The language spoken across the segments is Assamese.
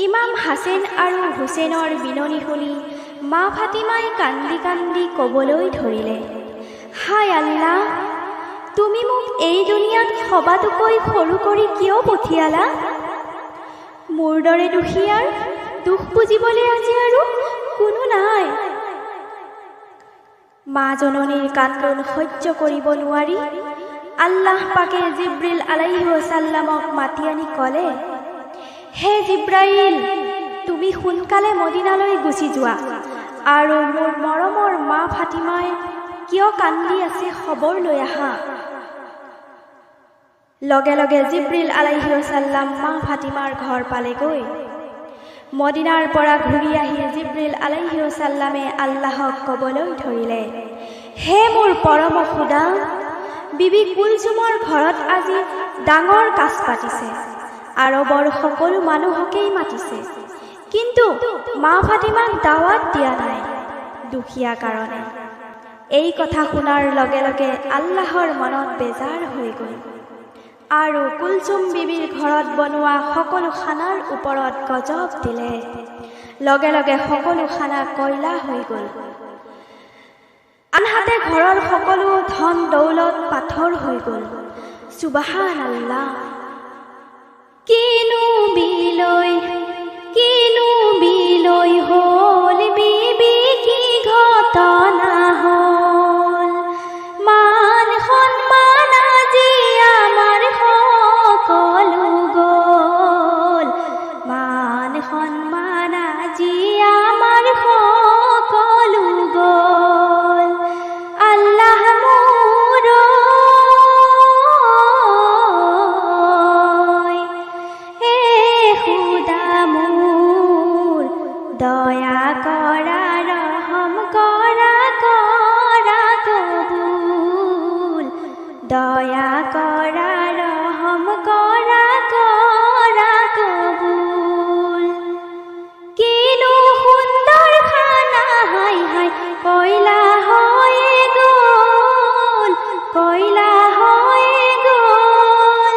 ইমাম হাছেন আৰু হুছেইনৰ বিননি শুনি মা ফাতিমাই কান্দি কান্দি ক'বলৈ ধৰিলে, হায় আল্লাহ, তুমি মোক এই দুনিয়াত সবাতোকৈ সৰু কৰি কিয় পঠিয়ালা? মোৰ দৰে দুখীয়াৰ দুখ বুজিবলৈ আজি আৰু কোনো নাই। মা জননীৰ কান্দোন সহ্য কৰিব নোৱাৰি আল্লাহ পাকে জিব্ৰিল আলাইহিছ সালামক মাতি আনি ক'লে, হে জিব্ৰাইল, তুমি সোনকালে মদিনালৈ গুচি যোৱা আৰু মোৰ মৰমৰ মা ফাতিমাই কিয় কান্দি আছে খবৰ লৈ আহা। লগে লগে জিব্ৰিল আলাইহিছ সালাম মা ফাতিমাৰ ঘৰ পালেগৈ। মদিনাৰ পৰা ঘূৰি আহি জিব্ৰিল আলাইহিছ সালামে আল্লাহক ক'বলৈ ধৰিলে, হে মোৰ পৰম খুদা, বিবি কুলচুমৰ ঘৰত আজি ডাঙৰ কাজ পাতিছে, আৰবৰ সকলো মানুহকেই মাতিছে, কিন্তু মা ফাতিমাক দাৱাত দিয়া নাই, দুখীয়া কাৰণে। এই কথা শুনাৰ লগে লগে আল্লাহৰ মনত বেজাৰ হৈ গ'ল আৰু কুলচুম বিবিৰ ঘৰত বনোৱা সকলো খানাৰ ওপৰত গজব দিলে। লগে লগে সকলো খানা কয়লা হৈ গ'ল, আনহাতে ঘৰৰ সকলো ধন দৌলত পাথৰ হৈ গ'ল। সুবহানাল্লাহ। কিনো বিলৈ হ'ল বিবি, কি ঘটনা হ'ল? মান সন্মান আজি আমাৰ সকলো গ'ল, মান সন্মান আজি আমাৰ সকলো গ'ল। আল্লাহ মোৰ হে খুদা মোৰ, দয়া কৰা, ৰহম কৰা, কৰা কবুল, দয়া কৰা, ৰহম কৰা, কৰা কবুল। কিনো সুন্দৰ খানা, হাই হাই কয়লা হৈয়ে গ'ল, কয়লা হৈয়ে গ'ল।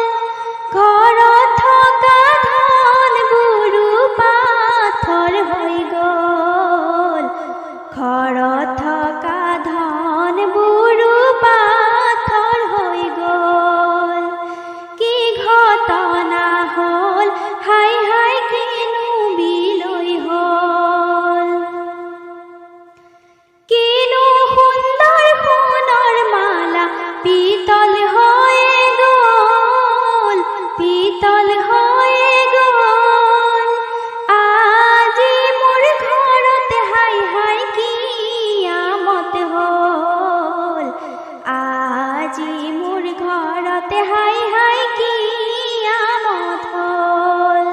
ঘৰত থকা ধনবোৰো পাথৰ হৈ গ'ল, ঘৰত থকা ধনবোৰো পাথৰ হৈ গ'ল। কি ঘটনা হ'ল, হাই হাই কিনো বিলৈ হ'ল? কিনো সুন্দৰ সোণৰ মালা পিতল হৈয়ে গ'ল, পিতল হৈয়ে গ'ল। আজি মোৰ ঘৰতে হাই হাই কিয়ামত হ'ল, আজি মোৰ ঘৰতে হাই হাই কিয়ামত হ'ল।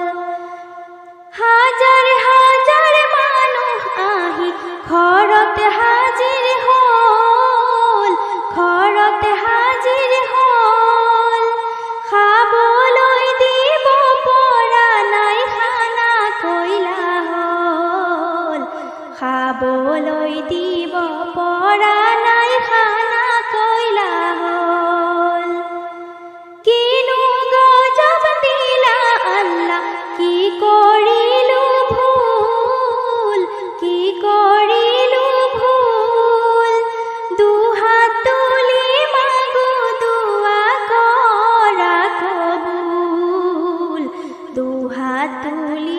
হাজাৰ হাজাৰ মানুহ আহি ঘৰতে হাজিৰ হ'ল, ঘৰতে হাজিৰ হ'ল। খাবলৈ দিব পৰা নাই, খানা কয়লা হ'ল, খাবলৈ দিব পৰা নাই, খানা কয়লা হ'ল। কিনো গজব দিলা আল্লাহ, কি কৰিলো ভুল, কি কৰিলো ভুল। দুহাত তুলি মাগো দুৱা কৰা কবুল, দুহাত তুলি